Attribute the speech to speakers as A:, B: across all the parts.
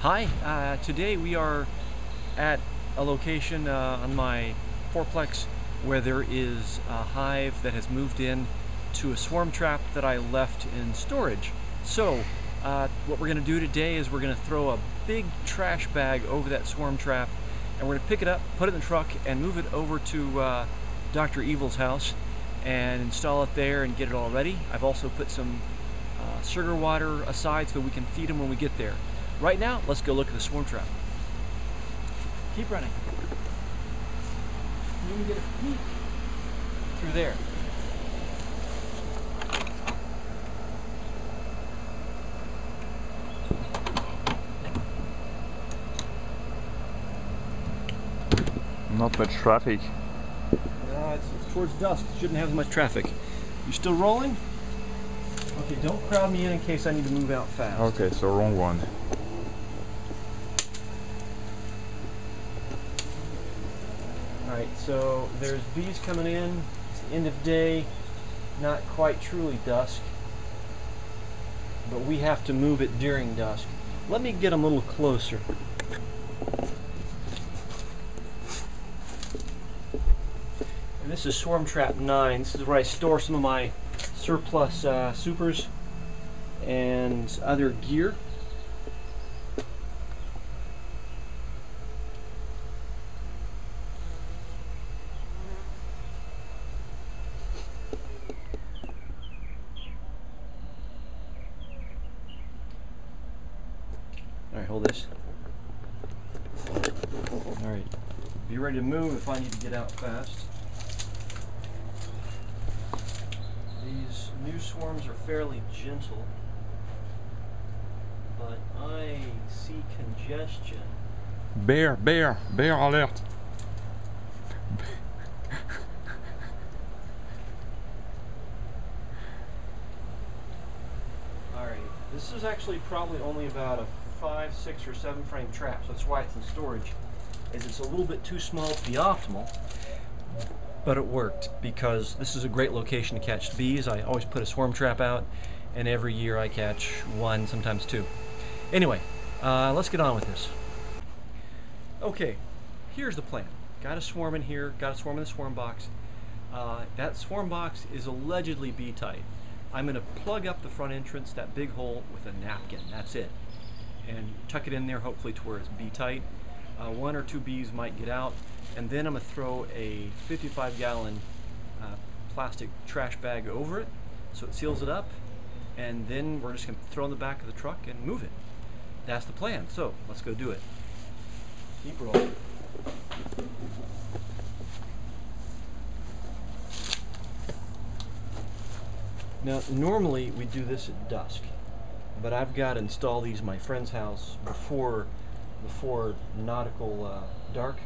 A: Hi, today we are at a location on my fourplex where there is a hive that has moved in to a swarm trap that I left in storage. So what we're going to do today is we're going to throw a big trash bag over that swarm trap, and we're going to pick it up, put it in the truck, and move it over to Dr. Evil's house and install it there and get it all ready. I've also put some sugar water aside so we can feed them when we get there. Right now, let's go look at the swarm trap. Keep running. You can get a peek through there.
B: Not much traffic.
A: No, it's towards dusk. It shouldn't have as much traffic. You still rolling? Okay, don't crowd me in case I need to move out fast.
B: Okay, so wrong one.
A: Alright, so there's bees coming in. It's the end of day, not quite truly dusk, but we have to move it during dusk. Let me get them a little closer. And this is Swarm Trap 9. This is where I store some of my surplus supers and other gear. Alright, hold this. Alright, be ready to move if I need to get out fast. These new swarms are fairly gentle, but I see congestion.
B: Bear alert.
A: Alright, this is actually probably only about a 5, 6, or 7 frame trap, so that's why it's in storage, is it's a little bit too small to be optimal, but it worked because this is a great location to catch bees. I always put a swarm trap out, and every year I catch 1, sometimes 2. Anyway, let's get on with this. Okay, here's the plan. Got a swarm in here, got a swarm in the swarm box. That swarm box is allegedly bee tight. I'm going to plug up the front entrance, that big hole, with a napkin. That's it. And tuck it in there, hopefully to where it's bee tight. 1 or 2 bees might get out, and then I'm going to throw a 55-gallon plastic trash bag over it so it seals it up, and then we're just going to throw it in the back of the truck and move it. That's the plan, so let's go do it. Keep rolling. Now, normally we do this at dusk, but I've got to install these at my friend's house before nautical dark.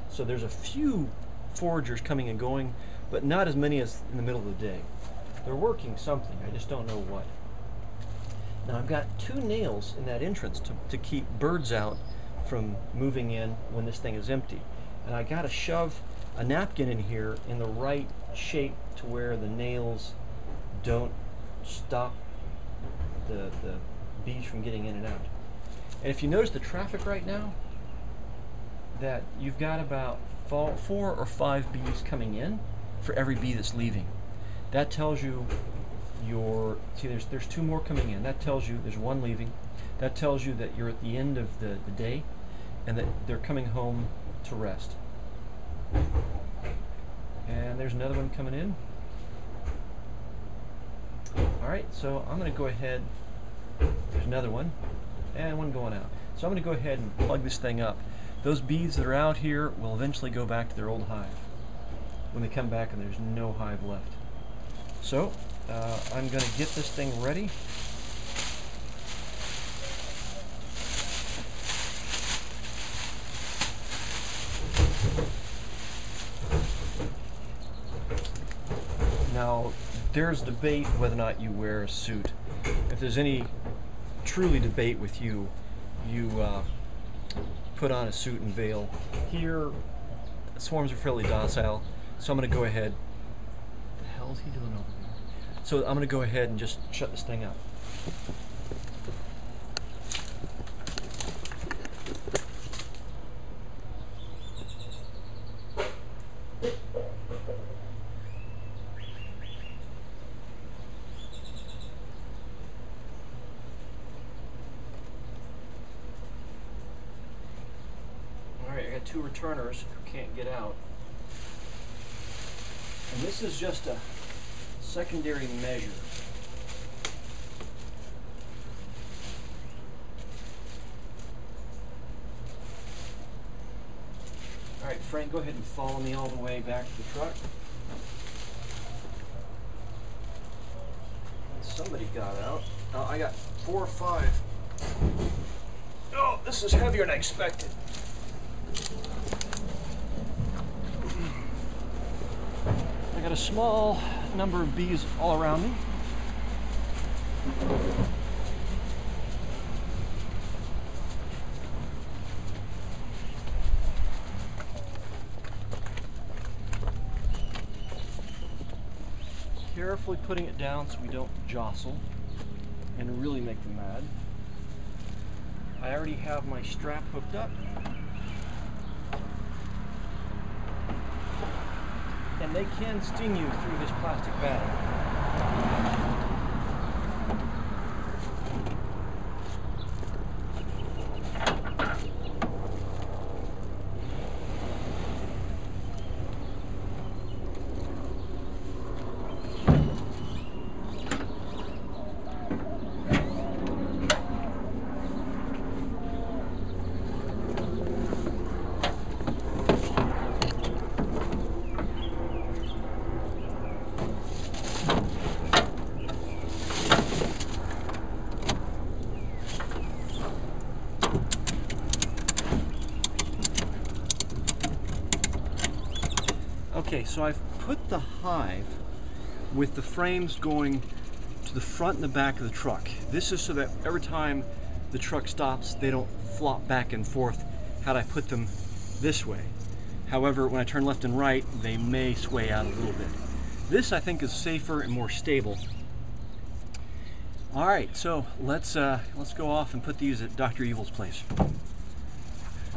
A: So there's a few foragers coming and going, but not as many as in the middle of the day. They're working something, I just don't know what. Now I've got 2 nails in that entrance to keep birds out from moving in when this thing is empty. And I got to shove a napkin in here in the right shape to where the nails don't stop the bees from getting in and out. And if you notice the traffic right now, that you've got about 4 or 5 bees coming in for every bee that's leaving. That tells you there's 2 more coming in. That tells you there's 1 leaving. That tells you that you're at the end of the day and that they're coming home to rest. And there's another one coming in. Alright, so I'm going to go ahead, there's another one, and one going out. So I'm going to go ahead and plug this thing up. Those bees that are out here will eventually go back to their old hive when they come back and there's no hive left. So I'm going to get this thing ready. Now, there's debate whether or not you wear a suit. If there's any truly debate with you, you put on a suit and veil. Here, swarms are fairly docile, so I'm going to go ahead. What the hell is he doing over there? So I'm going to go ahead and just shut this thing up. two returners who can't get out. And this is just a secondary measure. All right, Frank, go ahead and follow me all the way back to the truck. Somebody got out. I got 4 or 5. Oh, this is heavier than I expected. I got a small number of bees all around me. Carefully putting it down so we don't jostle and really make them mad. I already have my strap hooked up. And they can sting you through this plastic batting. Okay, so I've put the hive with the frames going to the front and the back of the truck. This is so that every time the truck stops, they don't flop back and forth had I put them this way. However, when I turn left and right, they may sway out a little bit. This, I think, is safer and more stable. All right, so let's go off and put these at Dr. Evil's place.